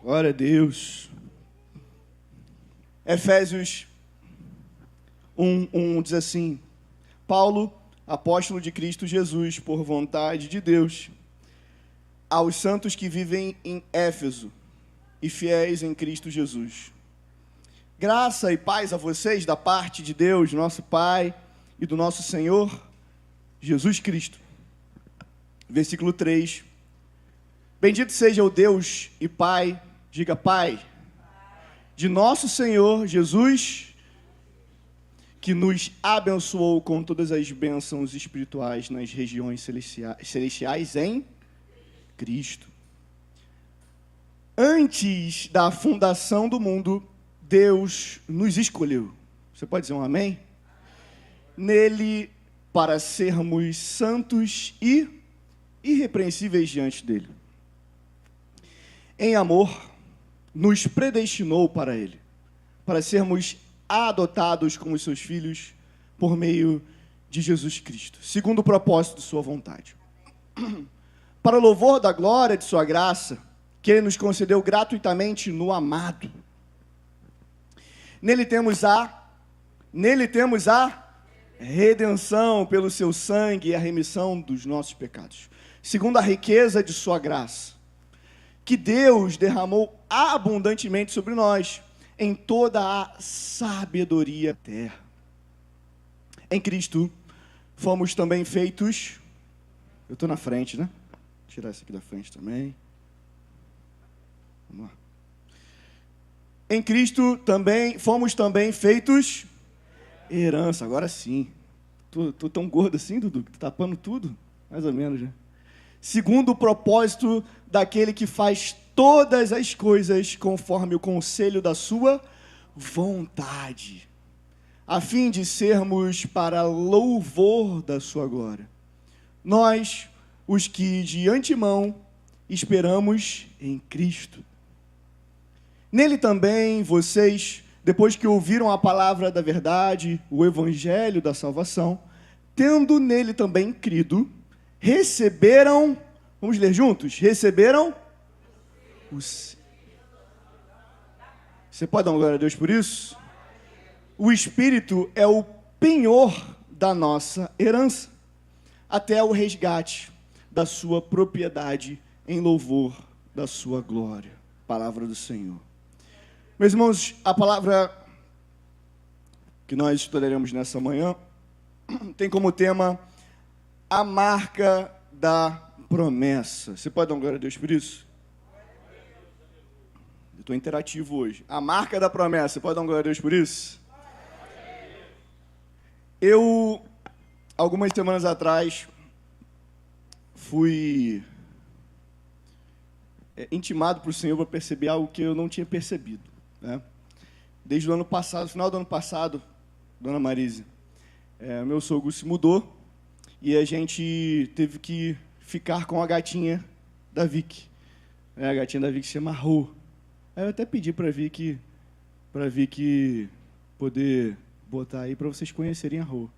Glória a Deus. Efésios 1:1 diz assim: Paulo, apóstolo de Cristo Jesus, por vontade de Deus, aos santos que vivem em Éfeso e fiéis em Cristo Jesus. Graça e paz a vocês da parte de Deus, nosso Pai, e do nosso Senhor Jesus Cristo. Versículo 3. Bendito seja o Deus e Pai, diga Pai, de nosso Senhor Jesus, que nos abençoou com todas as bênçãos espirituais nas regiões celestiais em Cristo. Antes da fundação do mundo, Deus nos escolheu. Você pode dizer um amém? Nele, para sermos santos e irrepreensíveis diante dele. Em amor, nos predestinou para ele, para sermos adotados como seus filhos por meio de Jesus Cristo, segundo o propósito de sua vontade. Para o louvor da glória de sua graça, que ele nos concedeu gratuitamente no amado. Nele temos a redenção pelo seu sangue e a remissão dos nossos pecados, segundo a riqueza de sua graça, que Deus derramou abundantemente sobre nós, em toda a sabedoria da terra. Em Cristo, fomos também feitos... Eu estou na frente, né? Vou tirar isso aqui da frente também. Vamos lá. Em Cristo, fomos também feitos... Herança, agora sim. Tô tão gordo assim, Dudu, que tô tapando tudo? Mais ou menos, né? Segundo o propósito daquele que faz todas as coisas conforme o conselho da sua vontade, a fim de sermos para louvor da sua glória. Nós, os que de antemão esperamos em Cristo. Nele também vocês, depois que ouviram a palavra da verdade, o evangelho da salvação, tendo nele também crido, receberam, vamos ler juntos? Receberam os... Você pode dar uma glória a Deus por isso? O Espírito é o penhor da nossa herança, até o resgate da sua propriedade em louvor da sua glória. Palavra do Senhor. Meus irmãos, a palavra que nós estudaremos nessa manhã tem como tema a marca da promessa. Você pode dar uma glória a Deus por isso? Eu estou interativo hoje. A marca da promessa. Você pode dar uma glória a Deus por isso? Eu, algumas semanas atrás, fui intimado por o Senhor para perceber algo que eu não tinha percebido, né? Desde o ano passado, final do ano passado, dona Marise, meu sogro se mudou e a gente teve que ficar com a gatinha da Vicky. A gatinha da Vicky se chama Rô. Aí eu até pedi para Vicky poder botar aí para vocês conhecerem a Rô.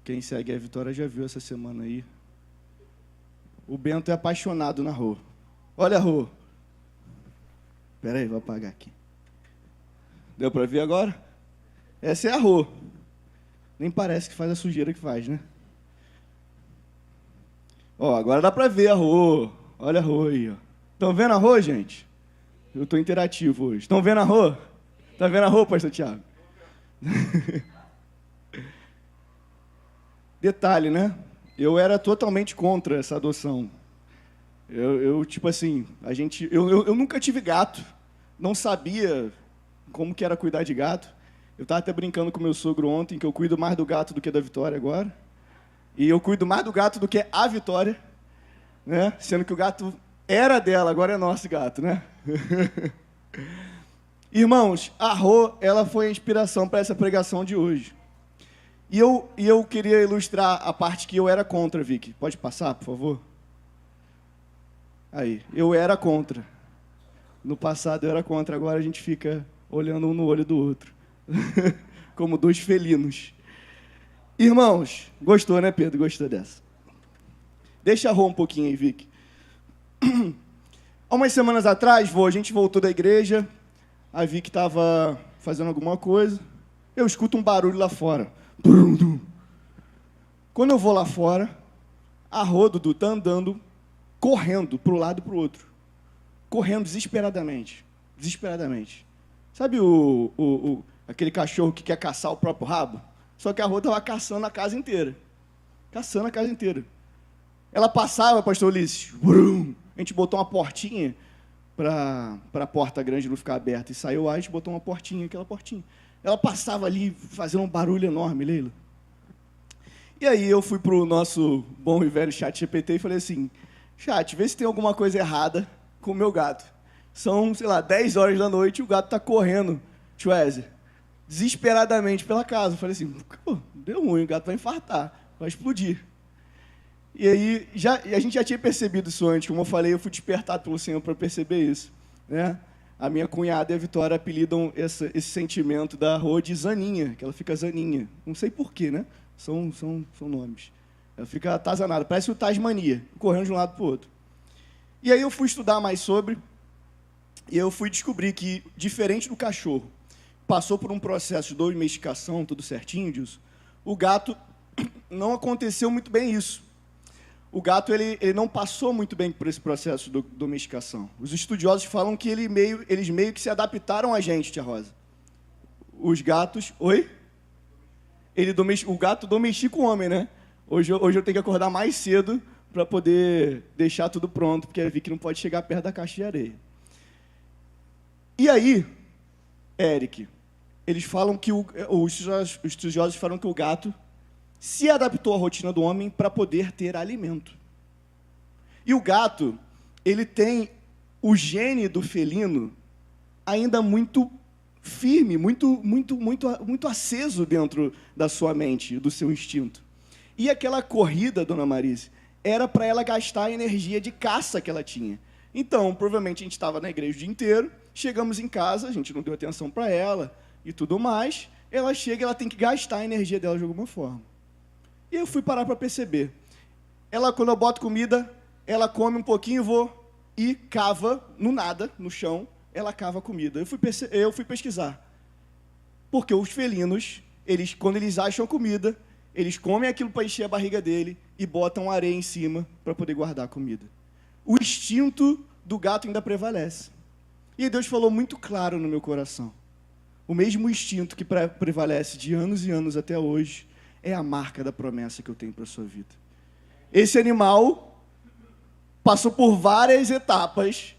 Quem segue a Vitória já viu essa semana aí. O Bento é apaixonado na Rô. Olha a Rô. Espera aí, vou apagar aqui. Deu para ver agora? Essa é a Rô. Nem parece que faz a sujeira que faz, né? Ó, agora dá para ver a Rô. Olha a Rô aí, ó. Estão vendo a Rô, gente? Eu estou interativo hoje. Estão vendo a Rô? Tá vendo a Rô, pastor Thiago? Detalhe, né? Eu era totalmente contra essa adoção. Eu tipo assim, eu nunca tive gato, não sabia como que era cuidar de gato. Eu estava até brincando com meu sogro ontem, que eu cuido mais do gato do que da Vitória agora. E eu cuido mais do gato do que a Vitória, né? Sendo que o gato era dela, agora é nosso gato, né? Irmãos, a Rô, ela foi a inspiração para essa pregação de hoje. E eu queria ilustrar a parte que eu era contra, Vicky. Pode passar, por favor? Aí, eu era contra. No passado eu era contra, agora a gente fica olhando um no olho do outro. Como dois felinos. Irmãos, gostou, né, Pedro? Gostou dessa? Deixa a Rô um pouquinho aí, Vicky. Há umas semanas atrás, a gente voltou da igreja, a Vicky estava fazendo alguma coisa, eu escuto um barulho lá fora. Quando eu vou lá fora, a Rô, Dudu, está andando, correndo para um lado e para o outro. Correndo desesperadamente. Desesperadamente. Sabe aquele cachorro que quer caçar o próprio rabo? Só que a Rô estava caçando a casa inteira. Caçando a casa inteira. Ela passava, pastor Ulisses, a gente botou uma portinha para a porta grande não ficar aberta. E saiu lá, a gente botou uma portinha, aquela portinha. Ela passava ali, fazendo um barulho enorme, Leila. E aí eu fui para o nosso bom e velho chat GPT e falei assim, chat, vê se tem alguma coisa errada com o meu gato. São, 10 horas da noite e o gato está correndo, Chuezer, desesperadamente pela casa. Eu falei assim, deu ruim, o gato vai infartar, vai explodir. E aí, a gente já tinha percebido isso antes, como eu falei, eu fui despertado pelo Senhor para perceber isso. Né? A minha cunhada e a Vitória apelidam esse sentimento da Rô de Zaninha, que ela fica Zaninha. Não sei porquê, né? São nomes. Ela fica atazanada, parece o Tasmania, correndo de um lado para o outro. E aí eu fui estudar mais sobre, e eu fui descobrir que, diferente do cachorro, passou por um processo de domesticação, tudo certinho disso, o gato não aconteceu muito bem isso. O gato ele não passou muito bem por esse processo de domesticação. Os estudiosos falam que eles meio que se adaptaram a gente, tia Rosa. Os gatos... Oi? O gato domestica o homem, né? Hoje eu tenho que acordar mais cedo para poder deixar tudo pronto, porque eu vi que não pode chegar perto da caixa de areia. E aí, Eric, eles falam que os estudiosos falam que o gato se adaptou à rotina do homem para poder ter alimento. E o gato, ele tem o gene do felino ainda muito firme, muito aceso dentro da sua mente, do seu instinto. E aquela corrida, dona Marise, era para ela gastar a energia de caça que ela tinha. Então, provavelmente, a gente estava na igreja o dia inteiro, chegamos em casa, a gente não deu atenção para ela e tudo mais, ela chega e ela tem que gastar a energia dela de alguma forma. E eu fui parar para perceber. Ela, quando eu boto comida, ela come um pouquinho, vou e cava, no nada, no chão, ela cava a comida. Eu fui pesquisar. Porque os felinos, quando eles acham comida, eles comem aquilo para encher a barriga dele e botam areia em cima para poder guardar a comida. O instinto do gato ainda prevalece. E Deus falou muito claro no meu coração. O mesmo instinto que prevalece de anos e anos até hoje é a marca da promessa que eu tenho para a sua vida. Esse animal passou por várias etapas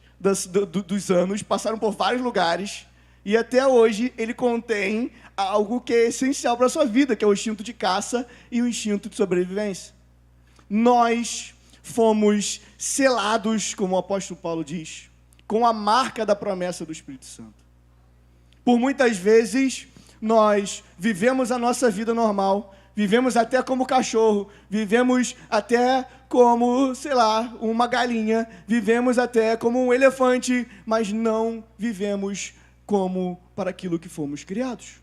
dos anos, passaram por vários lugares, e até hoje ele contém algo que é essencial para a sua vida, que é o instinto de caça e o instinto de sobrevivência. Nós fomos selados, como o apóstolo Paulo diz, com a marca da promessa do Espírito Santo. Por muitas vezes, nós vivemos a nossa vida normal, vivemos até como cachorro, vivemos até como, uma galinha, vivemos até como um elefante, mas não vivemos como para aquilo que fomos criados.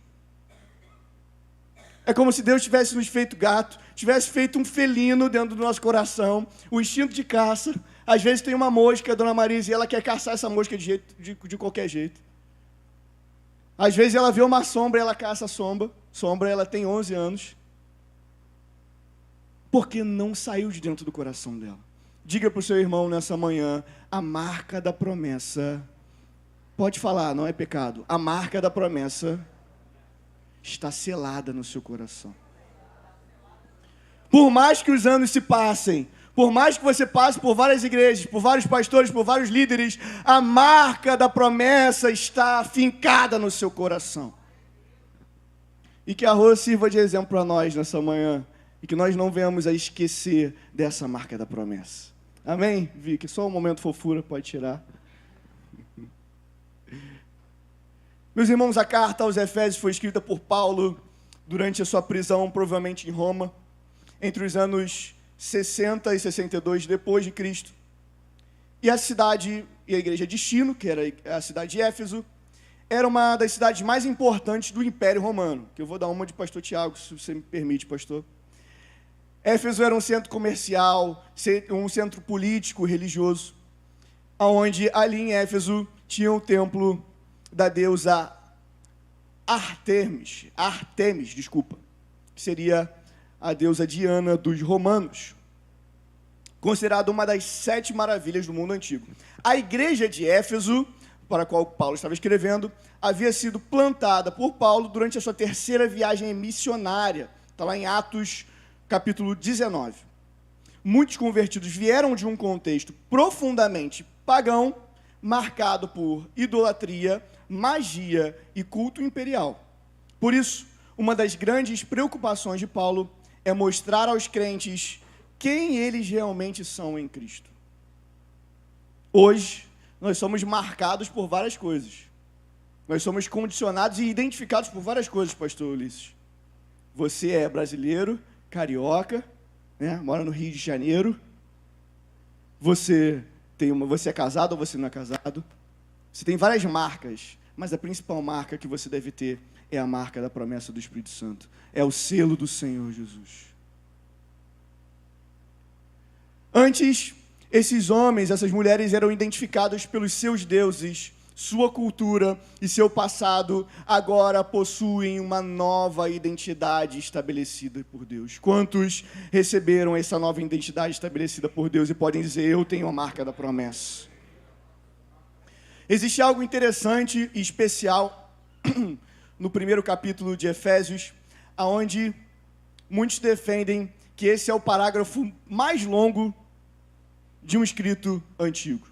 É como se Deus tivesse nos feito gato, tivesse feito um felino dentro do nosso coração, o instinto de caça. Às vezes tem uma mosca, a dona Marisa, e ela quer caçar essa mosca de qualquer jeito. Às vezes ela vê uma sombra e ela caça a sombra, ela tem 11 anos, porque não saiu de dentro do coração dela. Diga para o seu irmão nessa manhã, a marca da promessa, pode falar, não é pecado, a marca da promessa está selada no seu coração. Por mais que os anos se passem, por mais que você passe por várias igrejas, por vários pastores, por vários líderes, a marca da promessa está fincada no seu coração. E que a Rô sirva de exemplo para nós nessa manhã, e que nós não venhamos a esquecer dessa marca da promessa. Amém, Vicky? Só um momento fofura, pode tirar. Meus irmãos, a carta aos Efésios foi escrita por Paulo durante a sua prisão, provavelmente em Roma, entre os anos 60 e 62 depois de Cristo. E a cidade, e a igreja de Chino, que era a cidade de Éfeso, era uma das cidades mais importantes do Império Romano, que eu vou dar uma de pastor Tiago, se você me permite, pastor. Éfeso era um centro comercial, um centro político, religioso. onde ali em Éfeso tinha o templo da deusa Artemis, que seria a deusa Diana dos romanos, considerada uma das 7 maravilhas do mundo antigo. A igreja de Éfeso, para a qual Paulo estava escrevendo, havia sido plantada por Paulo durante a sua 3ª viagem missionária. Está lá em Atos, capítulo 19. Muitos convertidos vieram de um contexto profundamente pagão, marcado por idolatria, magia e culto imperial. Por isso, uma das grandes preocupações de Paulo é mostrar aos crentes quem eles realmente são em Cristo. Hoje, nós somos marcados por várias coisas. Nós somos condicionados e identificados por várias coisas, pastor Ulisses. Você é brasileiro, carioca, né? Mora no Rio de Janeiro. Você é casado ou você não é casado. Você tem várias marcas, mas a principal marca que você deve ter é a marca da promessa do Espírito Santo. É o selo do Senhor Jesus. Antes, esses homens, essas mulheres eram identificados pelos seus deuses, sua cultura e seu passado. Agora possuem uma nova identidade estabelecida por Deus. Quantos receberam essa nova identidade estabelecida por Deus e podem dizer, eu tenho a marca da promessa? Existe algo interessante e especial no primeiro capítulo de Efésios, onde muitos defendem que esse é o parágrafo mais longo de um escrito antigo.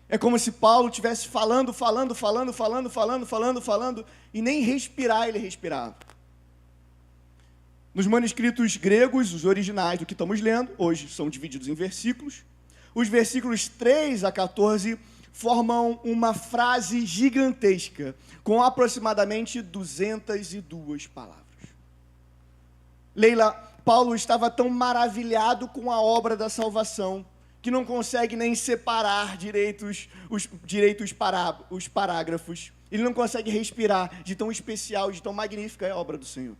É como se Paulo estivesse falando, e nem respirar ele respirava. Nos manuscritos gregos, os originais do que estamos lendo, hoje são divididos em versículos. Os versículos 3 a 14 formam uma frase gigantesca, com aproximadamente 202 palavras. Leila, Paulo estava tão maravilhado com a obra da salvação, que não consegue nem separar os parágrafos. Ele não consegue respirar de tão especial, de tão magnífica é a obra do Senhor.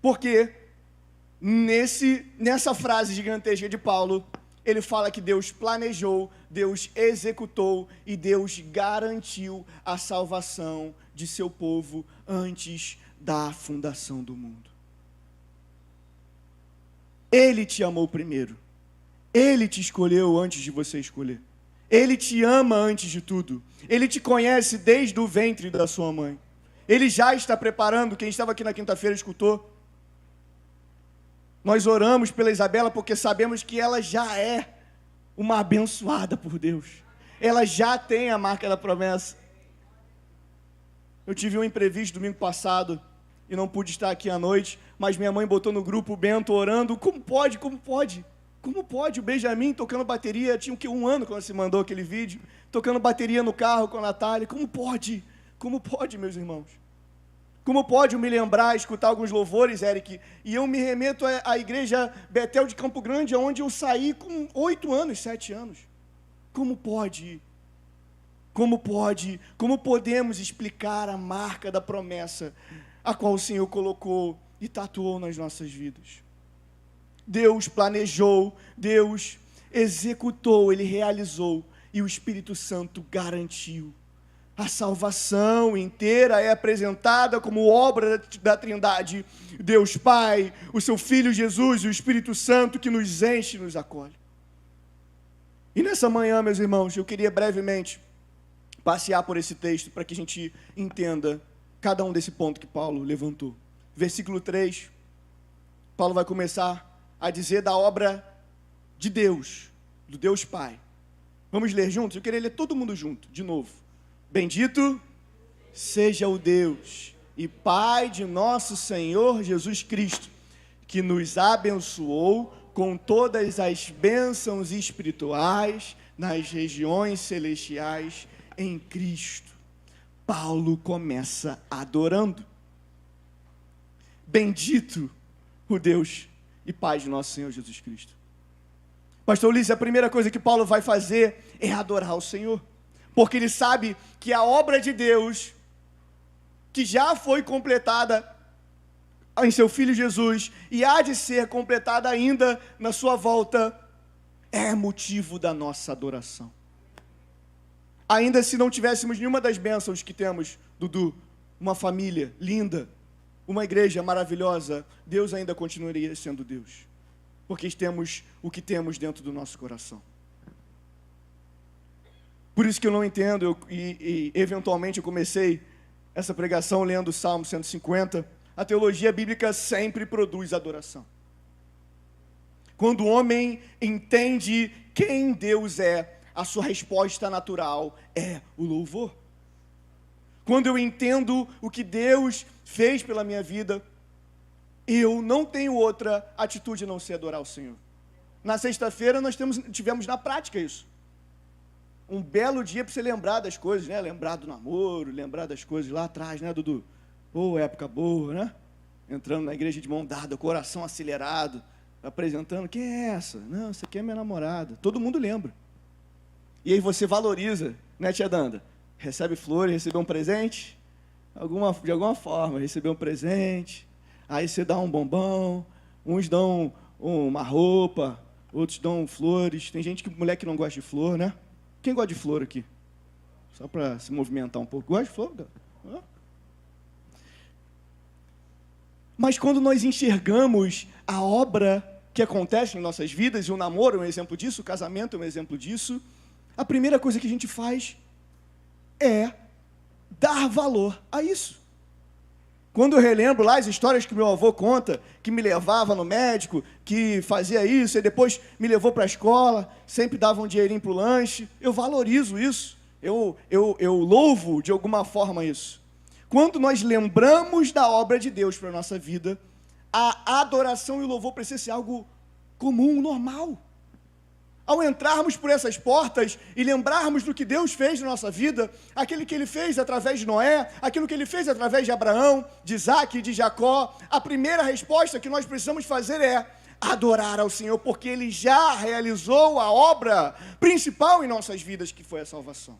Porque nessa frase gigantesca de Paulo, ele fala que Deus planejou, Deus executou e Deus garantiu a salvação de seu povo antes da fundação do mundo. Ele te amou primeiro. Ele te escolheu antes de você escolher. Ele te ama antes de tudo. Ele te conhece desde o ventre da sua mãe. Ele já está preparando, quem estava aqui na quinta-feira escutou. Nós oramos pela Isabela porque sabemos que ela já é uma abençoada por Deus. Ela já tem a marca da promessa. Eu tive um imprevisto domingo passado e não pude estar aqui à noite, mas minha mãe botou no grupo o Bento orando. Como pode? O Benjamin tocando bateria, tinha um ano quando se mandou aquele vídeo, tocando bateria no carro com a Natália. Como pode, meus irmãos? Como pode eu me lembrar, escutar alguns louvores, Eric, e eu me remeto à igreja Betel de Campo Grande, onde eu saí com 8 anos, 7 anos. Como pode? Como podemos explicar a marca da promessa a qual o Senhor colocou e tatuou nas nossas vidas? Deus planejou, Deus executou, Ele realizou, e o Espírito Santo garantiu. A salvação inteira é apresentada como obra da Trindade, Deus Pai, o seu Filho Jesus e o Espírito Santo que nos enche e nos acolhe. E nessa manhã, meus irmãos, eu queria brevemente passear por esse texto para que a gente entenda cada um desse ponto que Paulo levantou. Versículo 3, Paulo vai começar a dizer da obra de Deus, do Deus Pai. Vamos ler juntos? Eu queria ler todo mundo junto, de novo. Bendito seja o Deus e Pai de nosso Senhor Jesus Cristo, que nos abençoou com todas as bênçãos espirituais nas regiões celestiais em Cristo. Paulo começa adorando. Bendito o Deus e Pai de nosso Senhor Jesus Cristo. Pastor Ulisses, a primeira coisa que Paulo vai fazer é adorar o Senhor, porque ele sabe que a obra de Deus, que já foi completada em seu Filho Jesus, e há de ser completada ainda na sua volta, é motivo da nossa adoração. Ainda se não tivéssemos nenhuma das bênçãos que temos, Dudu, uma família linda, uma igreja maravilhosa, Deus ainda continuaria sendo Deus, porque temos o que temos dentro do nosso coração. Por isso que eu não entendo, e eventualmente eu comecei essa pregação lendo o Salmo 150, a teologia bíblica sempre produz adoração. Quando o homem entende quem Deus é, a sua resposta natural é o louvor. Quando eu entendo o que Deus fez pela minha vida, eu não tenho outra atitude a não ser adorar o Senhor. Na sexta-feira nós tivemos na prática isso. Um belo dia para você lembrar das coisas, né? Lembrar do namoro, lembrar das coisas lá atrás, né, Dudu? Pô, época boa, né? Entrando na igreja de mão dada, coração acelerado, apresentando, quem é essa? Não, essa aqui é minha namorada. Todo mundo lembra. E aí você valoriza, né, tia Danda? Recebe flores, recebeu um presente? De alguma forma, recebeu um presente. Aí você dá um bombom, uns dão uma roupa, outros dão flores. Tem gente moleque que não gosta de flor, né? Quem gosta de flor aqui? Só para se movimentar um pouco. Gosta de flor? Mas quando nós enxergamos a obra que acontece em nossas vidas, e o namoro é um exemplo disso, o casamento é um exemplo disso, a primeira coisa que a gente faz é dar valor a isso. Quando eu relembro lá as histórias que meu avô conta, que me levava no médico, que fazia isso, e depois me levou para a escola, sempre dava um dinheirinho para o lanche, eu valorizo isso, eu louvo de alguma forma isso. Quando nós lembramos da obra de Deus para a nossa vida, a adoração e o louvor precisa ser algo comum, normal. Ao entrarmos por essas portas e lembrarmos do que Deus fez na nossa vida, aquilo que Ele fez através de Noé, aquilo que Ele fez através de Abraão, de Isaac e de Jacó, a primeira resposta que nós precisamos fazer é adorar ao Senhor, porque Ele já realizou a obra principal em nossas vidas, que foi a salvação.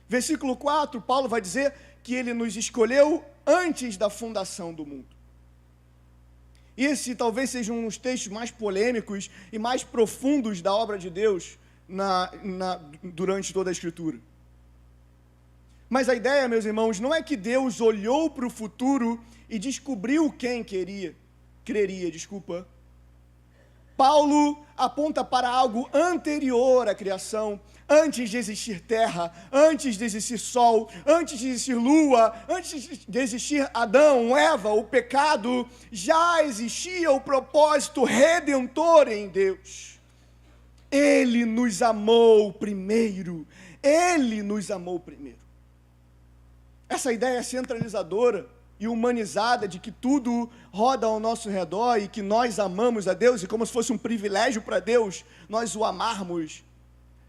Versículo 4, Paulo vai dizer que Ele nos escolheu antes da fundação do mundo. Esse talvez seja um dos textos mais polêmicos e mais profundos da obra de Deus durante toda a Escritura. Mas a ideia, meus irmãos, não é que Deus olhou para o futuro e descobriu quem creria. Paulo aponta para algo anterior à criação, antes de existir terra, antes de existir sol, antes de existir lua, antes de existir Adão, Eva, o pecado, já existia o propósito redentor em Deus. Ele nos amou primeiro. Ele nos amou primeiro. Essa ideia centralizadora e humanizada de que tudo roda ao nosso redor e que nós amamos a Deus e como se fosse um privilégio para Deus, nós o amarmos,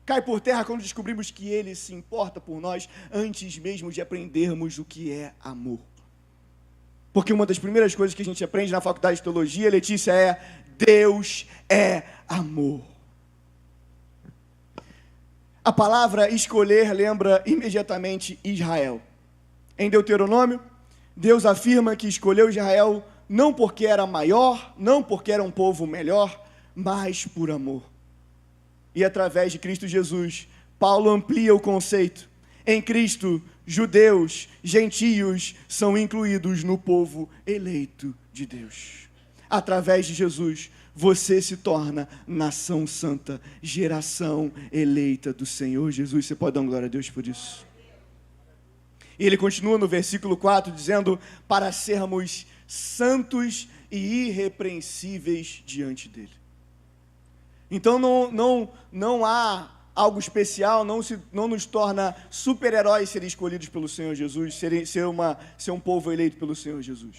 cai por terra quando descobrimos que Ele se importa por nós antes mesmo de aprendermos o que é amor. Porque uma das primeiras coisas que a gente aprende na faculdade de teologia, Letícia, é Deus é amor. A palavra escolher lembra imediatamente Israel. Em Deuteronômio, Deus afirma que escolheu Israel não porque era maior, não porque era um povo melhor, mas por amor. E através de Cristo Jesus, Paulo amplia o conceito. Em Cristo, judeus, gentios são incluídos no povo eleito de Deus. Através de Jesus, você se torna nação santa, geração eleita do Senhor Jesus. Você pode dar glória a Deus por isso? E ele continua no versículo 4, dizendo, para sermos santos e irrepreensíveis diante dele. Então não há algo especial, não nos torna super-heróis ser escolhidos pelo Senhor Jesus, ser um povo eleito pelo Senhor Jesus.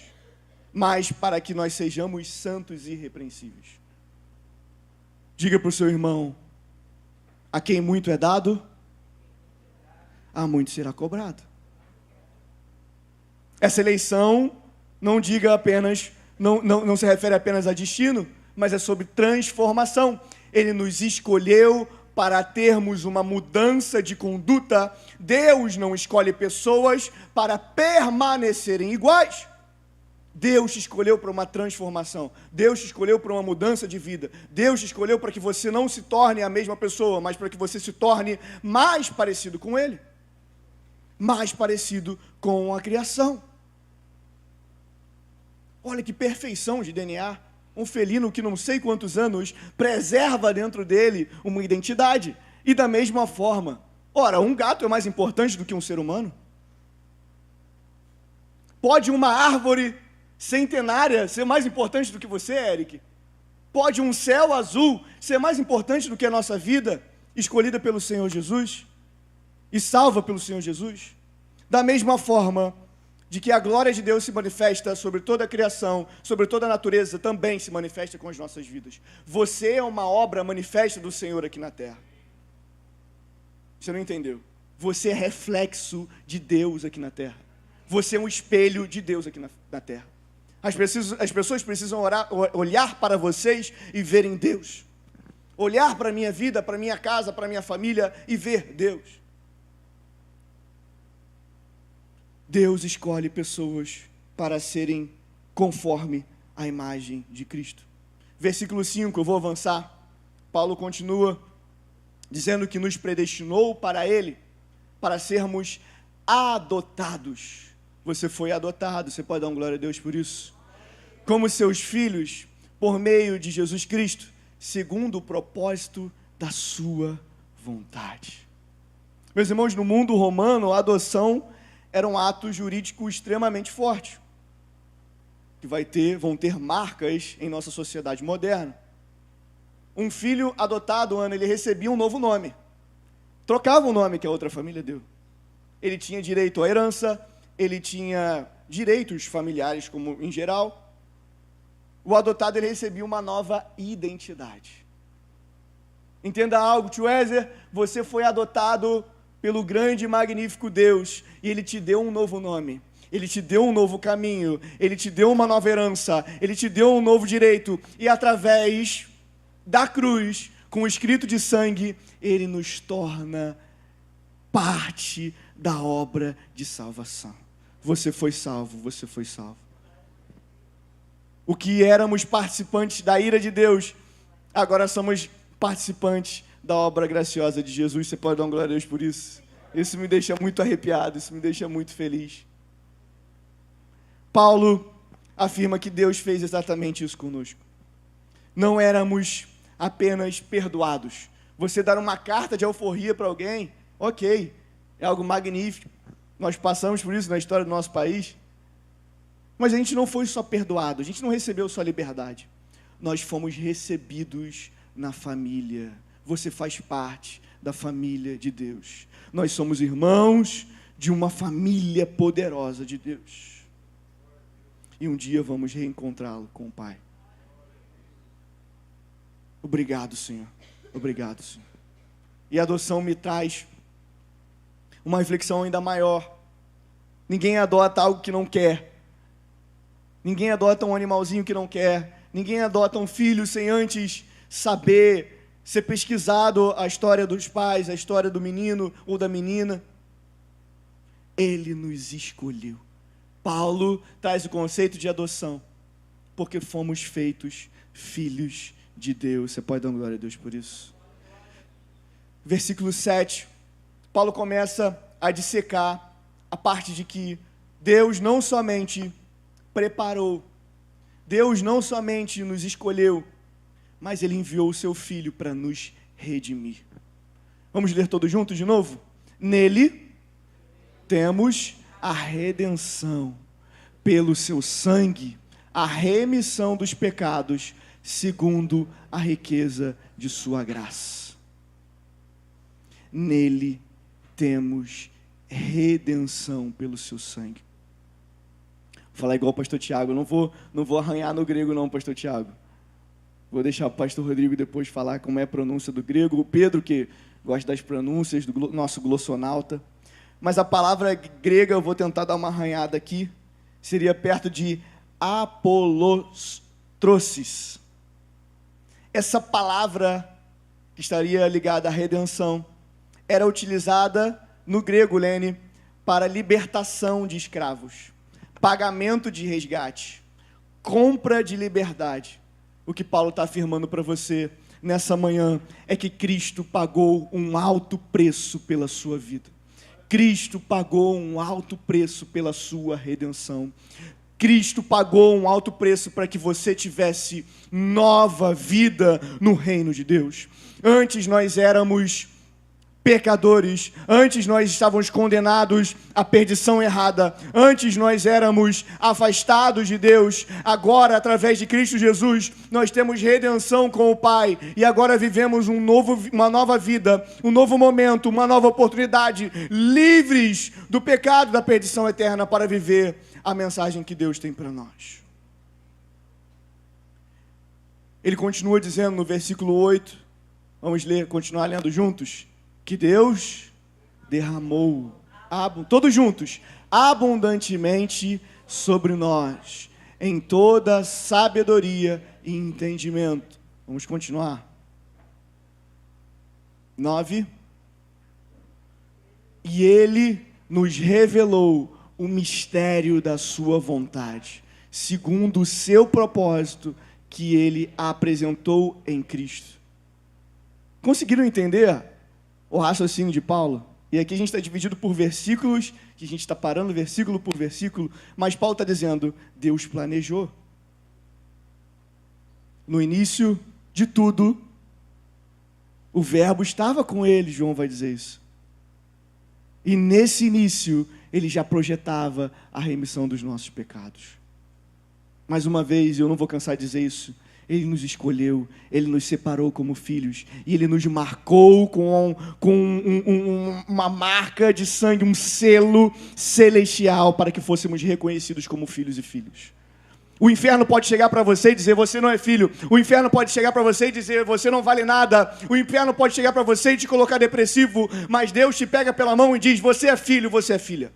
Mas para que nós sejamos santos e irrepreensíveis. Diga para o seu irmão, a quem muito é dado, a muito será cobrado. Essa eleição não se refere apenas a destino, mas é sobre transformação. Ele nos escolheu para termos uma mudança de conduta. Deus não escolhe pessoas para permanecerem iguais. Deus te escolheu para uma transformação. Deus te escolheu para uma mudança de vida. Deus te escolheu para que você não se torne a mesma pessoa, mas para que você se torne mais parecido com Ele. Mais parecido com a criação. Olha que perfeição de DNA. Um felino que não sei quantos anos preserva dentro dele uma identidade. E da mesma forma, ora, um gato é mais importante do que um ser humano? Pode uma árvore centenária ser mais importante do que você, Eric? Pode um céu azul ser mais importante do que a nossa vida, escolhida pelo Senhor Jesus e salva pelo Senhor Jesus? Da mesma forma de que a glória de Deus se manifesta sobre toda a criação, sobre toda a natureza, também se manifesta com as nossas vidas. Você é uma obra manifesta do Senhor aqui na terra. Você não entendeu? Você é reflexo de Deus aqui na terra. Você é um espelho de Deus aqui na terra. As pessoas precisam olhar para vocês e verem Deus. Olhar para a minha vida, para a minha casa, para a minha família e ver Deus. Deus escolhe pessoas para serem conforme a imagem de Cristo. Versículo 5, eu vou avançar. Paulo continua dizendo que nos predestinou para Ele, para sermos adotados. Você foi adotado, você pode dar uma glória a Deus por isso? Como seus filhos, por meio de Jesus Cristo, segundo o propósito da sua vontade. Meus irmãos, no mundo romano, a adoção era um ato jurídico extremamente forte, que vão ter marcas em nossa sociedade moderna. Um filho adotado, Ana, ele recebia um novo nome, trocava o nome que a outra família deu. Ele tinha direito à herança, ele tinha direitos familiares, como em geral. O adotado, ele recebia uma nova identidade. Entenda algo, tio Ézer, você foi adotado pelo grande e magnífico Deus, e Ele te deu um novo nome, Ele te deu um novo caminho, Ele te deu uma nova herança, Ele te deu um novo direito, e através da cruz, com o escrito de sangue, Ele nos torna parte da obra de salvação. Você foi salvo, você foi salvo. O que éramos participantes da ira de Deus, agora somos participantes da obra graciosa de Jesus. Você pode dar uma glória a Deus por isso? Isso me deixa muito arrepiado, isso me deixa muito feliz. Paulo afirma que Deus fez exatamente isso conosco. Não éramos apenas perdoados. Você dar uma carta de alforria para alguém, ok, é algo magnífico. Nós passamos por isso na história do nosso país. Mas a gente não foi só perdoado, a gente não recebeu só liberdade. Nós fomos recebidos na família. Você faz parte da família de Deus. Nós somos irmãos de uma família poderosa de Deus. E um dia vamos reencontrá-lo com o Pai. Obrigado, Senhor. Obrigado, Senhor. E a adoção me traz uma reflexão ainda maior. Ninguém adota algo que não quer. Ninguém adota um animalzinho que não quer. Ninguém adota um filho sem antes saber, ser pesquisado a história dos pais, a história do menino ou da menina. Ele nos escolheu. Paulo traz o conceito de adoção, porque fomos feitos filhos de Deus. Você pode dar uma glória a Deus por isso? Versículo 7, Paulo começa a dissecar a parte de que Deus não somente preparou, Deus não somente nos escolheu, mas Ele enviou o seu Filho para nos redimir. Vamos ler todos juntos de novo? Nele temos a redenção, pelo seu sangue, a remissão dos pecados, segundo a riqueza de sua graça. Nele temos redenção pelo seu sangue. Vou falar igual o pastor Tiago, eu não vou arranhar no grego não, pastor Tiago. Vou deixar o pastor Rodrigo depois falar como é a pronúncia do grego. O Pedro, que gosta das pronúncias, do nosso glossonauta. Mas a palavra grega, eu vou tentar dar uma arranhada aqui, seria perto de apolostrosis. Essa palavra, que estaria ligada à redenção, era utilizada no grego, Lene, para libertação de escravos, pagamento de resgate. compra de liberdade. O que Paulo está afirmando para você nessa manhã é que Cristo pagou um alto preço pela sua vida. Cristo pagou um alto preço pela sua redenção. Cristo pagou um alto preço para que você tivesse nova vida no reino de Deus. Antes nós éramos pecadores, antes nós estávamos condenados à perdição errada, antes nós éramos afastados de Deus, agora através de Cristo Jesus, nós temos redenção com o Pai, e agora vivemos uma nova vida, um novo momento, uma nova oportunidade, livres do pecado da perdição eterna para viver a mensagem que Deus tem para nós. Ele continua dizendo no versículo 8, vamos ler, continuar lendo juntos, que Deus derramou, todos juntos, abundantemente sobre nós, em toda sabedoria e entendimento. Vamos continuar. 9. E Ele nos revelou o mistério da sua vontade, segundo o seu propósito, que Ele apresentou em Cristo. Conseguiram entender o raciocínio de Paulo? E aqui a gente está dividido por versículos, que a gente está parando versículo por versículo, mas Paulo está dizendo, Deus planejou. No início de tudo, o verbo estava com ele, João vai dizer isso. E nesse início, ele já projetava a remissão dos nossos pecados. Mais uma vez, eu não vou cansar de dizer isso, Ele nos escolheu, Ele nos separou como filhos, e Ele nos marcou com uma marca de sangue, um selo celestial, para que fôssemos reconhecidos como filhos e filhas. O inferno pode chegar para você e dizer, você não é filho. O inferno pode chegar para você e dizer, você não vale nada. O inferno pode chegar para você e te colocar depressivo, mas Deus te pega pela mão e diz, você é filho, você é filha.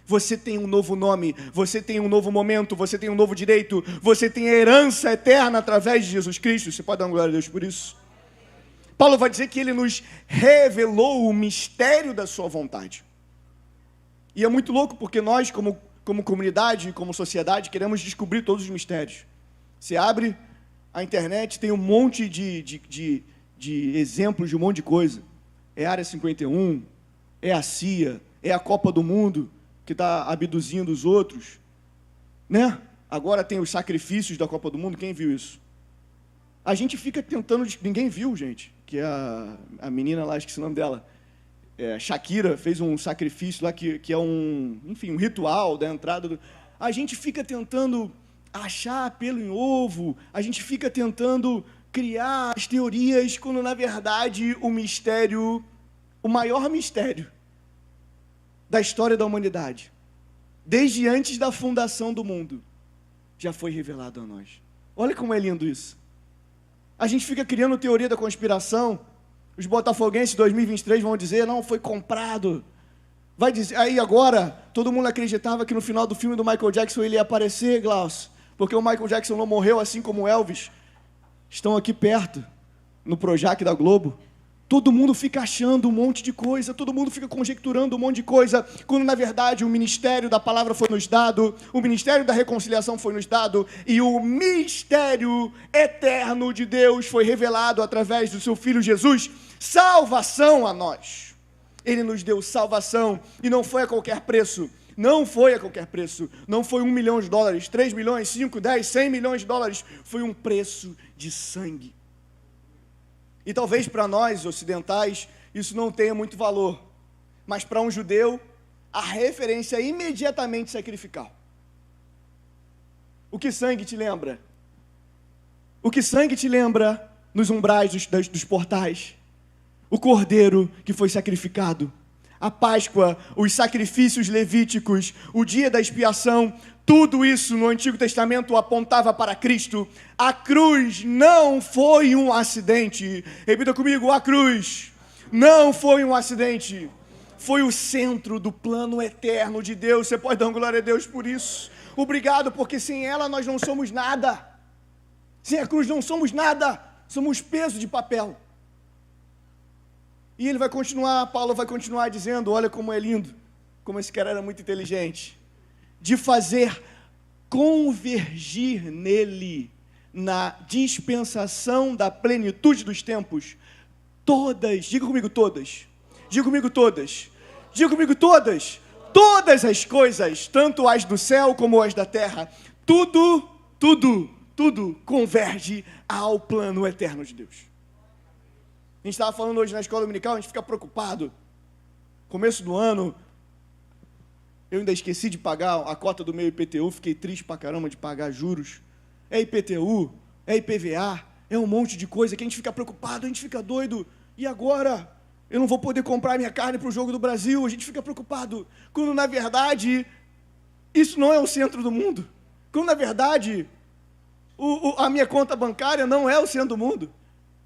Você tem um novo nome, você tem um novo momento, você tem um novo direito, você tem a herança eterna através de Jesus Cristo. Você pode dar uma glória a Deus por isso? Paulo vai dizer que ele nos revelou o mistério da sua vontade. E é muito louco porque nós, como comunidade, como sociedade, queremos descobrir todos os mistérios. Você abre a internet, tem um monte de exemplos de um monte de coisa. É a Área 51, é a CIA, é a Copa do Mundo, que está abduzindo os outros, né? Agora tem os sacrifícios da Copa do Mundo, quem viu isso? A gente fica tentando, ninguém viu, gente, que a menina lá, esqueci o nome dela, Shakira, fez um sacrifício lá, que é um ritual da entrada, a gente fica tentando achar pelo em ovo, a gente fica tentando criar as teorias, quando na verdade o maior mistério da história da humanidade, desde antes da fundação do mundo, já foi revelado a nós. Olha como é lindo isso. A gente fica criando teoria da conspiração, os botafoguenses de 2023 vão dizer, não, foi comprado. Vai dizer, aí agora, todo mundo acreditava que no final do filme do Michael Jackson ele ia aparecer, Glaucio, porque o Michael Jackson não morreu assim como o Elvis. Estão aqui perto, no Projac da Globo. Todo mundo fica achando um monte de coisa, todo mundo fica conjecturando um monte de coisa, quando na verdade o ministério da palavra foi nos dado, o ministério da reconciliação foi nos dado, e o mistério eterno de Deus foi revelado através do seu Filho Jesus, salvação a nós. Ele nos deu salvação, e não foi a qualquer preço, não foi a qualquer preço, não foi $1 milhão, 3 milhões, 5, 10, 100 milhões de dólares, foi um preço de sangue. E talvez para nós ocidentais isso não tenha muito valor, mas para um judeu a referência é imediatamente sacrificial. O que sangue te lembra? O que sangue te lembra nos umbrais dos portais? O cordeiro que foi sacrificado, a Páscoa, os sacrifícios levíticos, o dia da expiação, tudo isso no Antigo Testamento apontava para Cristo. A cruz não foi um acidente. Repita comigo, a cruz não foi um acidente. Foi o centro do plano eterno de Deus. Você pode dar glória a Deus por isso. Obrigado, porque sem ela nós não somos nada. Sem a cruz não somos nada. Somos peso de papel. E ele vai continuar, Paulo vai continuar dizendo, olha como é lindo, como esse cara era muito inteligente, de fazer convergir nele, na dispensação da plenitude dos tempos, diga comigo todas, todas as coisas, tanto as do céu como as da terra, tudo converge ao plano eterno de Deus. A gente estava falando hoje na escola dominical, a gente fica preocupado. Começo do ano, eu ainda esqueci de pagar a cota do meu IPTU, fiquei triste pra caramba de pagar juros. É IPTU, é IPVA, é um monte de coisa que a gente fica preocupado, a gente fica doido. E agora? Eu não vou poder comprar minha carne para o jogo do Brasil, a gente fica preocupado. Quando, na verdade, isso não é o centro do mundo. Quando, na verdade, a minha conta bancária não é o centro do mundo.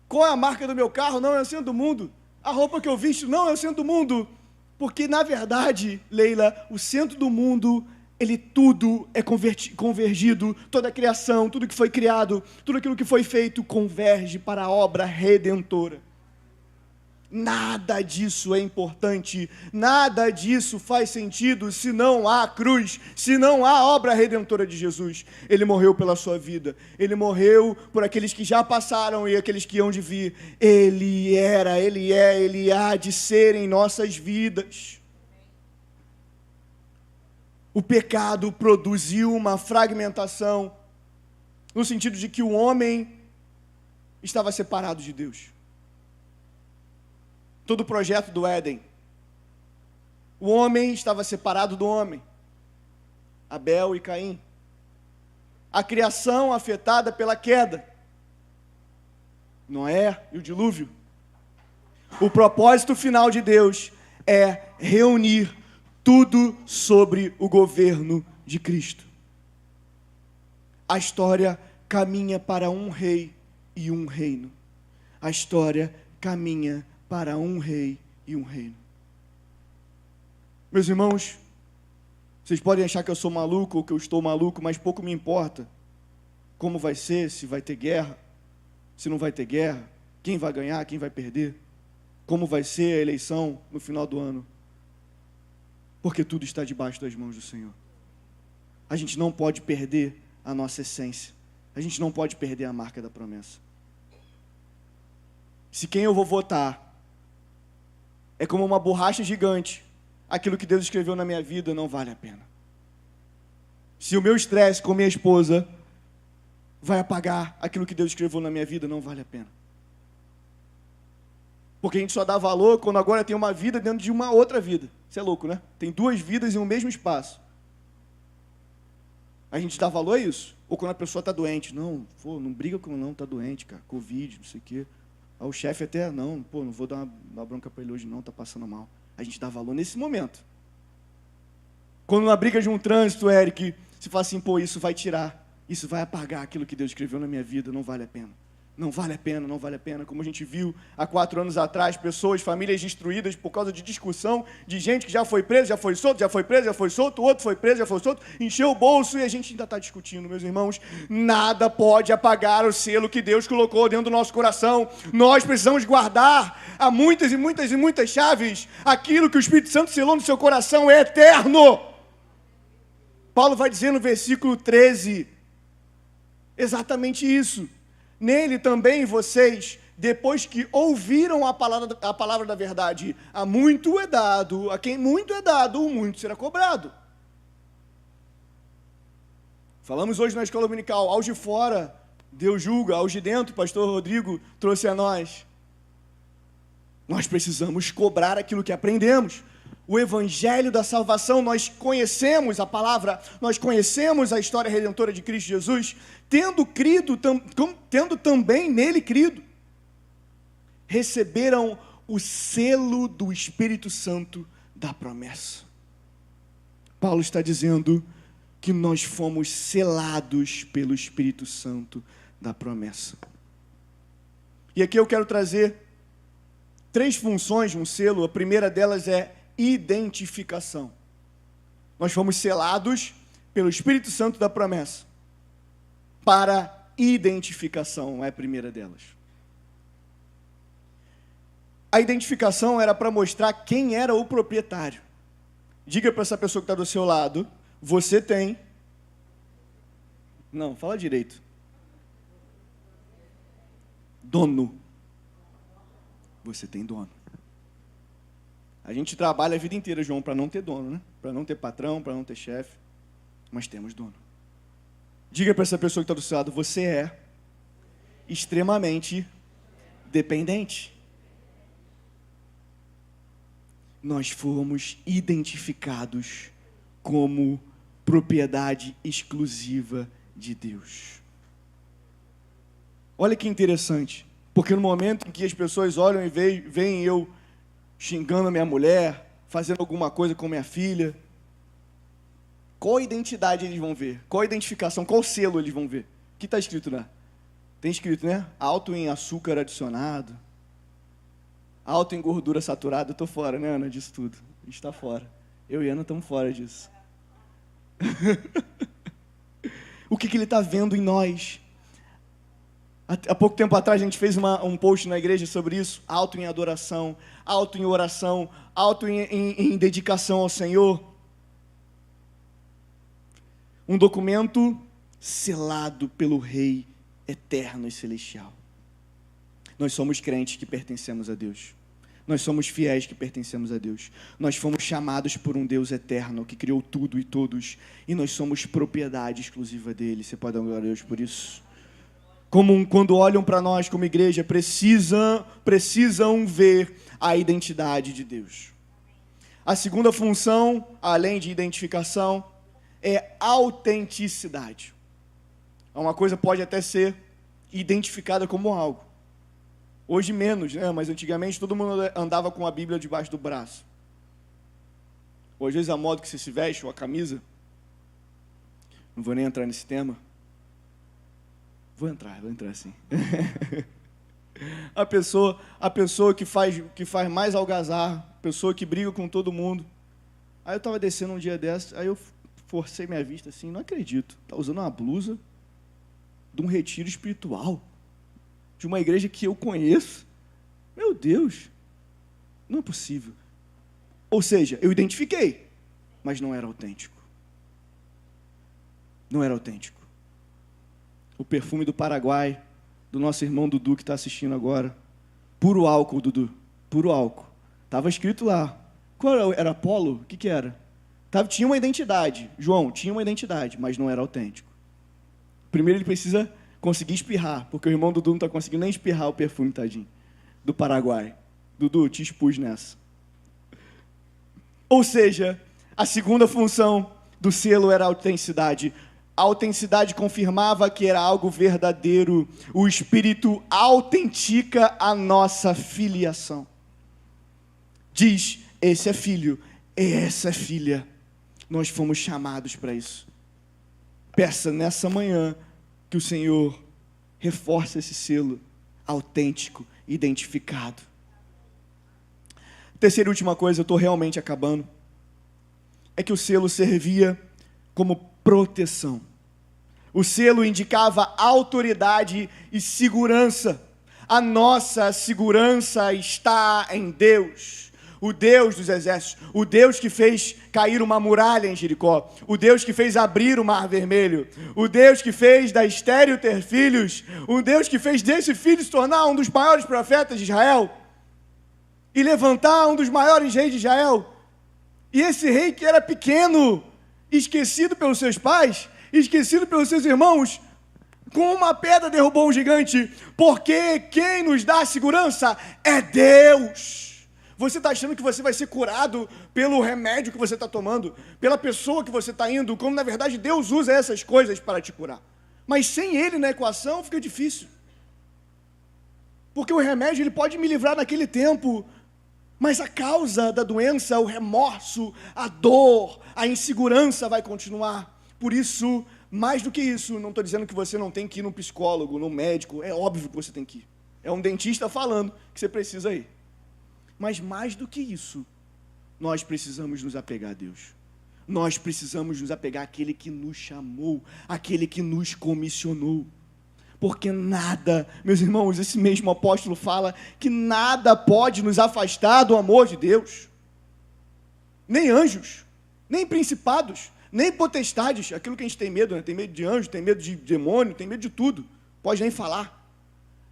Qual é a marca do meu carro? Não é o centro do mundo. A roupa que eu visto não é o centro do mundo. Porque, na verdade, Leila, o centro do mundo, ele tudo é convergido, toda a criação, tudo que foi criado, tudo aquilo que foi feito, converge para a obra redentora. Nada disso é importante, nada disso faz sentido se não há cruz, se não há obra redentora de Jesus. Ele morreu pela sua vida, ele morreu por aqueles que já passaram e aqueles que hão de vir. Ele era, ele é, ele há de ser em nossas vidas. O pecado produziu uma fragmentação, no sentido de que o homem estava separado de Deus. Todo o projeto do Éden, o homem estava separado do homem, Abel e Caim. A criação afetada pela queda, Noé e o dilúvio. O propósito final de Deus é reunir tudo sobre o governo de Cristo. A história caminha para um rei e um reino. A história caminha para um rei e um reino. Meus irmãos, vocês podem achar que eu sou maluco ou que eu estou maluco, mas pouco me importa como vai ser, se vai ter guerra, se não vai ter guerra, quem vai ganhar, quem vai perder, como vai ser a eleição no final do ano, porque tudo está debaixo das mãos do Senhor. A gente não pode perder a nossa essência, a gente não pode perder a marca da promessa. Se quem eu vou votar é como uma borracha gigante, aquilo que Deus escreveu na minha vida não vale a pena. Se o meu estresse com minha esposa vai apagar aquilo que Deus escreveu na minha vida, não vale a pena. Porque a gente só dá valor quando agora tem uma vida dentro de uma outra vida. Isso é louco, né? Tem duas vidas em um mesmo espaço. A gente dá valor a isso? Ou quando a pessoa está doente? Não, não briga com não, está doente, cara. Covid, não sei o quê. O chefe até, não vou dar uma bronca para ele hoje não, está passando mal. A gente dá valor nesse momento. Quando na briga de um trânsito, Eric, você fala assim, isso vai tirar, isso vai apagar aquilo que Deus escreveu na minha vida, não vale a pena. Não vale a pena, não vale a pena. Como a gente viu há 4 anos atrás, pessoas, famílias destruídas por causa de discussão, de gente que já foi preso, já foi solto, já foi preso, já foi solto, o outro foi preso, já foi solto, encheu o bolso e a gente ainda está discutindo, meus irmãos. Nada pode apagar o selo que Deus colocou dentro do nosso coração. Nós precisamos guardar há muitas e muitas e muitas chaves. Aquilo que o Espírito Santo selou no seu coração é eterno. Paulo vai dizer no versículo 13, exatamente isso. Nele também vocês, depois que ouviram a palavra da verdade, a muito é dado, a quem muito é dado, o muito será cobrado. Falamos hoje na escola dominical, aos de fora, Deus julga, aos de dentro, o pastor Rodrigo trouxe a nós. Nós precisamos cobrar aquilo que aprendemos. O evangelho da salvação, nós conhecemos a palavra, nós conhecemos a história redentora de Cristo Jesus, tendo também nele crido, receberam o selo do Espírito Santo da promessa. Paulo está dizendo que nós fomos selados pelo Espírito Santo da promessa. E aqui eu quero trazer 3 funções de um selo. A primeira delas é identificação. Nós fomos selados pelo Espírito Santo da promessa para identificação, é a primeira delas. A identificação era para mostrar quem era o proprietário. Diga para essa pessoa que está do seu lado, você tem Não, fala direito. Dono. Você tem dono. A gente trabalha a vida inteira, João, para não ter dono, né? Para não ter patrão, para não ter chefe. Mas temos dono. Diga para essa pessoa que está do seu lado, você é extremamente dependente. Nós fomos identificados como propriedade exclusiva de Deus. Olha que interessante, porque no momento em que as pessoas olham e veem eu xingando a minha mulher, fazendo alguma coisa com minha filha, qual identidade eles vão ver? Qual identificação, qual selo eles vão ver? O que está escrito lá? Tem escrito, né? Alto em açúcar adicionado, alto em gordura saturada. Eu estou fora, né, Ana, disso tudo. A gente está fora. Eu e Ana estamos fora disso. O que ele está vendo em nós? Há pouco tempo atrás a gente fez um post na igreja sobre isso. Alto em adoração, alto em oração, alto em dedicação ao Senhor. Um documento selado pelo Rei eterno e celestial. Nós somos crentes que pertencemos a Deus. Nós somos fiéis que pertencemos a Deus. Nós fomos chamados por um Deus eterno que criou tudo e todos. E nós somos propriedade exclusiva dele. Você pode dar glória a Deus por isso? Quando olham para nós como igreja, precisam ver a identidade de Deus. A segunda função, além de identificação, é autenticidade. Uma coisa pode até ser identificada como algo. Hoje menos, né? Mas antigamente todo mundo andava com a Bíblia debaixo do braço. Ou às vezes a modo que você se veste, ou a camisa. Não vou nem entrar nesse tema. Vou entrar sim. A pessoa que faz mais algazarra, pessoa que briga com todo mundo. Aí eu estava descendo um dia desses, aí eu forcei minha vista assim, não acredito. Está usando uma blusa de um retiro espiritual, de uma igreja que eu conheço. Meu Deus, não é possível. Ou seja, eu identifiquei, mas não era autêntico. Não era autêntico. O perfume do Paraguai, do nosso irmão Dudu que está assistindo agora. Puro álcool, Dudu. Puro álcool. Estava escrito lá. Qual era? Apolo? O que era? Tinha uma identidade. João, tinha uma identidade, mas não era autêntico. Primeiro ele precisa conseguir espirrar, porque o irmão Dudu não está conseguindo nem espirrar o perfume, tadinho, do Paraguai. Dudu, te expus nessa. Ou seja, a segunda função do selo era a autenticidade. A autenticidade confirmava que era algo verdadeiro. O Espírito autentica a nossa filiação. Diz, esse é filho, essa é filha. Nós fomos chamados para isso. Peça nessa manhã que o Senhor reforce esse selo autêntico, identificado. Terceira e última coisa, eu estou realmente acabando, é que o selo servia como proteção. O selo indicava autoridade e segurança. A nossa segurança está em Deus, o Deus dos exércitos, o Deus que fez cair uma muralha em Jericó, o Deus que fez abrir o mar vermelho, o Deus que fez da estéril ter filhos, o Deus que fez desse filho se tornar um dos maiores profetas de Israel e levantar um dos maiores reis de Israel. E esse rei que era pequeno, esquecido pelos seus pais, esquecido pelos seus irmãos, com uma pedra derrubou um gigante, porque quem nos dá segurança é Deus. Você está achando que você vai ser curado pelo remédio que você está tomando, pela pessoa que você está indo, como na verdade Deus usa essas coisas para te curar. Mas sem Ele na equação fica difícil. Porque o remédio ele pode me livrar naquele tempo, mas a causa da doença, o remorso, a dor, a insegurança vai continuar. Por isso, mais do que isso, não estou dizendo que você não tem que ir num psicólogo, num médico, é óbvio que você tem que ir. É um dentista falando que você precisa ir. Mas mais do que isso, nós precisamos nos apegar a Deus. Nós precisamos nos apegar àquele que nos chamou, àquele que nos comissionou. Porque nada, meus irmãos, esse mesmo apóstolo fala que nada pode nos afastar do amor de Deus. Nem anjos, nem principados, Nem potestades, aquilo que a gente tem medo, né? Tem medo de anjo, tem medo de demônio, tem medo de tudo. Pode nem falar.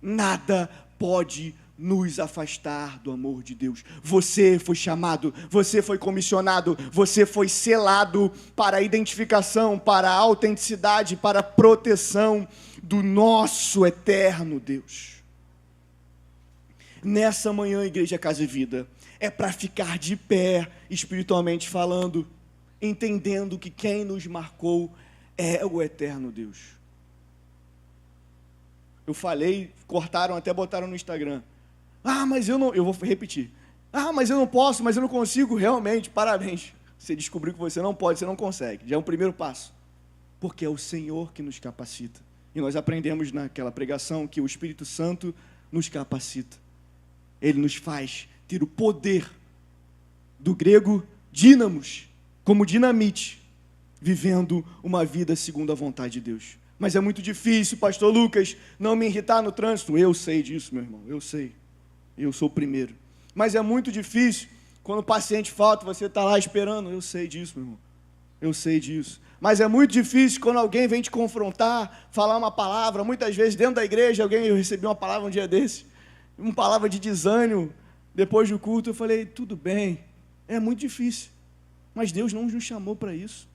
Nada pode nos afastar do amor de Deus. Você foi chamado, você foi comissionado, você foi selado para a identificação, para a autenticidade, para a proteção do nosso eterno Deus. Nessa manhã, Igreja Casa e Vida, é para ficar de pé, espiritualmente falando, entendendo que quem nos marcou é o eterno Deus. Eu falei, cortaram, até botaram no Instagram. Mas eu vou repetir. Mas eu não posso, mas eu não consigo. Realmente, parabéns. Você descobriu que você não pode, você não consegue. Já é um primeiro passo. Porque é o Senhor que nos capacita. E nós aprendemos naquela pregação que o Espírito Santo nos capacita. Ele nos faz ter o poder, do grego dínamos, como dinamite, vivendo uma vida segundo a vontade de Deus. Mas é muito difícil, pastor Lucas, não me irritar no trânsito. Eu sei disso, meu irmão, eu sei. Eu sou o primeiro. Mas é muito difícil, quando o paciente falta, você está lá esperando. Eu sei disso, meu irmão. Eu sei disso. Mas é muito difícil quando alguém vem te confrontar, falar uma palavra. Muitas vezes, dentro da igreja, eu recebi uma palavra um dia desse, uma palavra de desânimo. Depois do culto, eu falei, tudo bem, é muito difícil. Mas Deus não nos chamou para isso.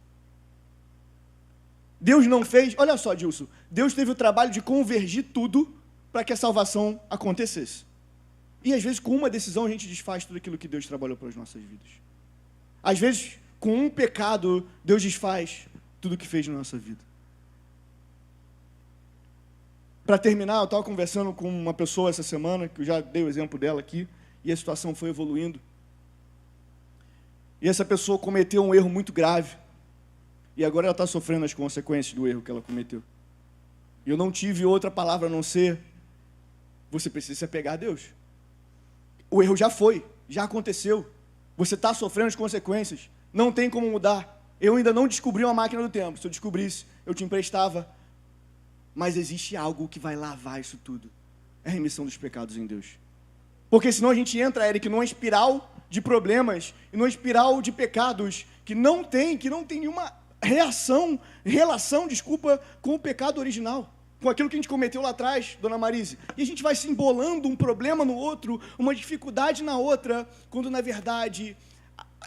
Deus não fez, olha só, Dilson, Deus teve o trabalho de convergir tudo para que a salvação acontecesse. E às vezes com uma decisão a gente desfaz tudo aquilo que Deus trabalhou para as nossas vidas. Às vezes com um pecado Deus desfaz tudo o que fez na nossa vida. Para terminar, eu estava conversando com uma pessoa essa semana, que eu já dei o exemplo dela aqui, e a situação foi evoluindo. E essa pessoa cometeu um erro muito grave. E agora ela está sofrendo as consequências do erro que ela cometeu. E eu não tive outra palavra a não ser: você precisa se apegar a Deus. O erro já foi, já aconteceu. Você está sofrendo as consequências. Não tem como mudar. Eu ainda não descobri uma máquina do tempo. Se eu descobrisse, eu te emprestava. Mas existe algo que vai lavar isso tudo. É a remissão dos pecados em Deus. Porque senão a gente entra, Eric, numa espiral de problemas, e numa espiral de pecados que não tem nenhuma relação, com o pecado original, com aquilo que a gente cometeu lá atrás, dona Marise. E a gente vai se embolando um problema no outro, uma dificuldade na outra, quando na verdade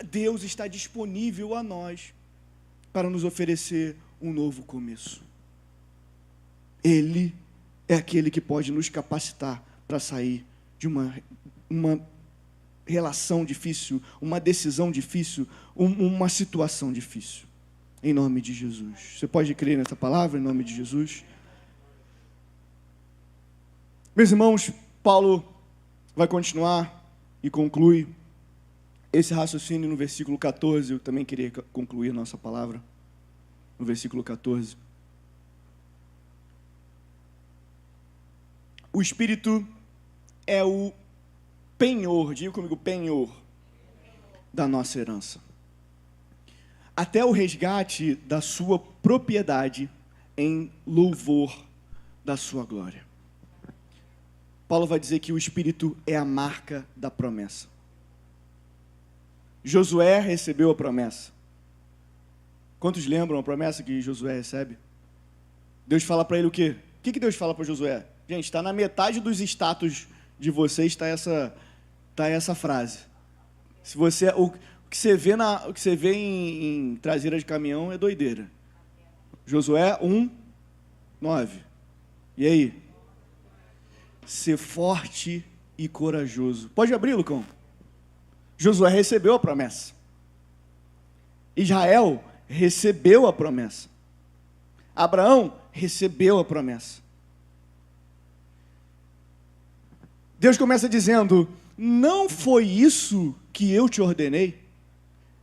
Deus está disponível a nós para nos oferecer um novo começo. Ele é aquele que pode nos capacitar para sair de uma relação difícil, uma decisão difícil, uma situação difícil. Em nome de Jesus. Você pode crer nessa palavra, em nome de Jesus? Meus irmãos, Paulo vai continuar e conclui esse raciocínio no versículo 14. Eu também queria concluir a nossa palavra no versículo 14. O Espírito é o penhor, diga comigo, penhor da nossa herança, até o resgate da sua propriedade em louvor da sua glória. Paulo vai dizer que o Espírito é a marca da promessa. Josué recebeu a promessa. Quantos lembram a promessa que Josué recebe? Deus fala para ele o quê? O que Deus fala para Josué? Gente, está na metade dos status de vocês, está essa frase. Se você, o que você vê em traseira de caminhão é doideira. Josué 1:9. E aí? Ser forte e corajoso. Pode abrir, Lucão. Josué recebeu a promessa. Israel recebeu a promessa. Abraão recebeu a promessa. Deus começa dizendo: não foi isso que eu te ordenei?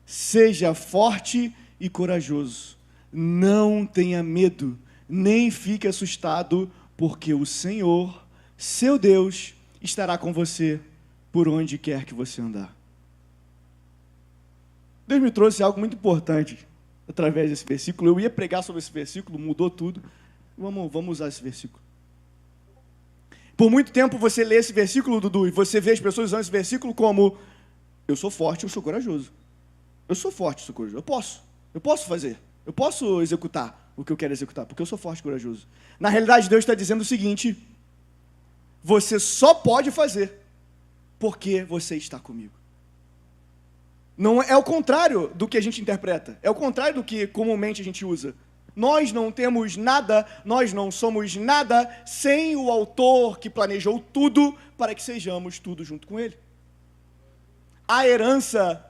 Seja forte e corajoso. Não tenha medo, nem fique assustado, porque o Senhor, seu Deus, estará com você por onde quer que você andar. Deus me trouxe algo muito importante através desse versículo. Eu ia pregar sobre esse versículo, mudou tudo. Vamos usar esse versículo. Por muito tempo você lê esse versículo, Dudu, e você vê as pessoas usando esse versículo como: eu sou forte, eu sou corajoso. Eu sou forte, eu sou corajoso. Eu posso. Eu posso fazer. Eu posso executar o que eu quero executar, porque eu sou forte e corajoso. Na realidade, Deus está dizendo o seguinte: você só pode fazer porque você está comigo. Não é o contrário do que a gente interpreta. É o contrário do que comumente a gente usa. Nós não temos nada, nós não somos nada sem o autor que planejou tudo para que sejamos tudo junto com ele. A herança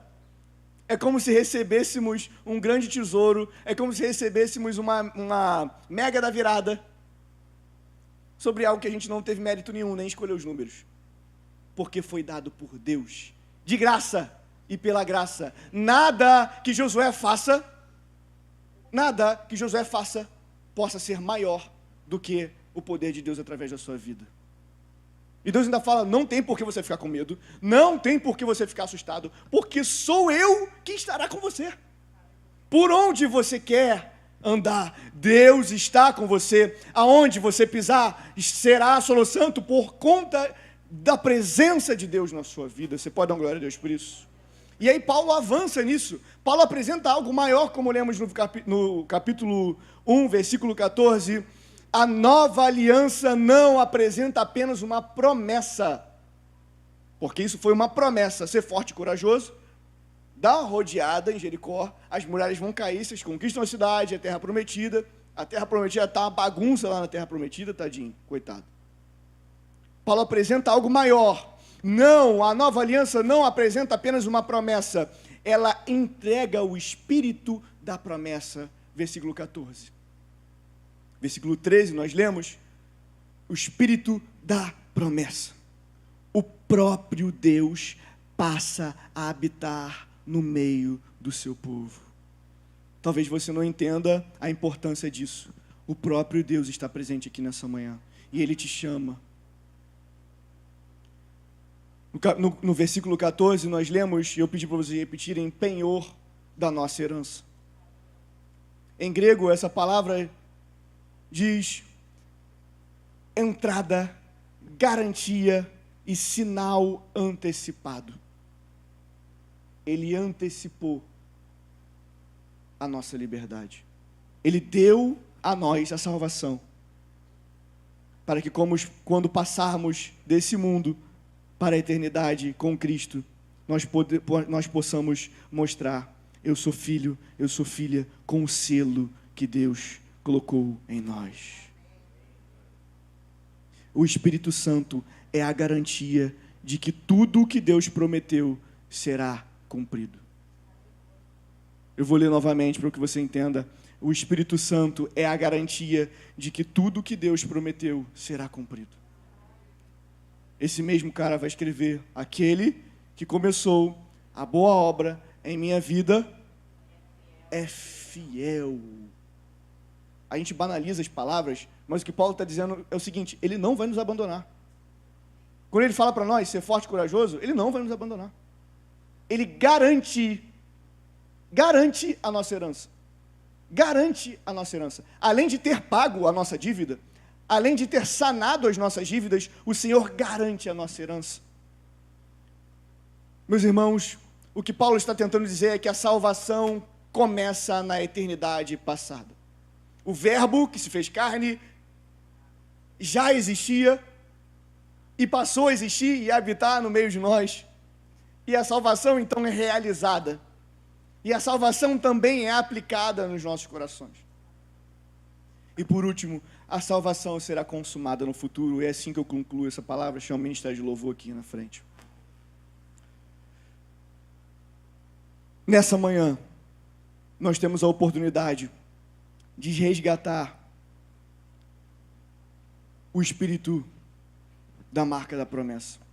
é como se recebêssemos um grande tesouro, é como se recebêssemos uma mega da virada sobre algo que a gente não teve mérito nenhum, nem escolheu os números. Porque foi dado por Deus, de graça e pela graça. Nada que Josué faça possa ser maior do que o poder de Deus através da sua vida. E Deus ainda fala: não tem por que você ficar com medo, não tem por que você ficar assustado, porque sou eu que estará com você. Por onde você quer andar, Deus está com você. Aonde você pisar, será solo santo por conta da presença de Deus na sua vida. Você pode dar glória a Deus por isso? E aí Paulo avança nisso. Paulo apresenta algo maior, como lemos no capítulo 1, versículo 14. A nova aliança não apresenta apenas uma promessa, porque isso foi uma promessa: ser forte e corajoso, dá uma rodeada em Jericó, as muralhas vão cair, vocês conquistam a cidade, a terra prometida está uma bagunça lá na terra prometida, tadinho, coitado. Paulo apresenta algo maior. Não, a nova aliança não apresenta apenas uma promessa, ela entrega o espírito da promessa. Versículo 14. Versículo 13, nós lemos: o espírito da promessa. O próprio Deus passa a habitar no meio do seu povo. Talvez você não entenda a importância disso. O próprio Deus está presente aqui nessa manhã, e Ele te chama. No versículo 14, nós lemos, e eu pedi para vocês repetirem: penhor da nossa herança. Em grego, essa palavra diz entrada, garantia e sinal antecipado. Ele antecipou a nossa liberdade. Ele deu a nós a salvação, para que quando passarmos desse mundo para a eternidade com Cristo, nós possamos mostrar: eu sou filho, eu sou filha, com o selo que Deus colocou em nós. O Espírito Santo é a garantia de que tudo o que Deus prometeu será cumprido. Eu vou ler novamente para que você entenda. O Espírito Santo é a garantia de que tudo o que Deus prometeu será cumprido. Esse mesmo cara vai escrever: aquele que começou a boa obra em minha vida é fiel. A gente banaliza as palavras, mas o que Paulo está dizendo é o seguinte: ele não vai nos abandonar. Quando ele fala para nós ser forte e corajoso, ele não vai nos abandonar. Ele garante a nossa herança. Garante a nossa herança. Além de ter pago a nossa dívida, além de ter sanado as nossas dívidas, o Senhor garante a nossa herança. Meus irmãos, o que Paulo está tentando dizer é que a salvação começa na eternidade passada. O Verbo que se fez carne já existia e passou a existir e a habitar no meio de nós. E a salvação então é realizada. E a salvação também é aplicada nos nossos corações. E por último, a salvação será consumada no futuro. E é assim que eu concluo essa palavra. Chamo o ministério de louvor aqui na frente. Nessa manhã, nós temos a oportunidade de resgatar o espírito da marca da promessa.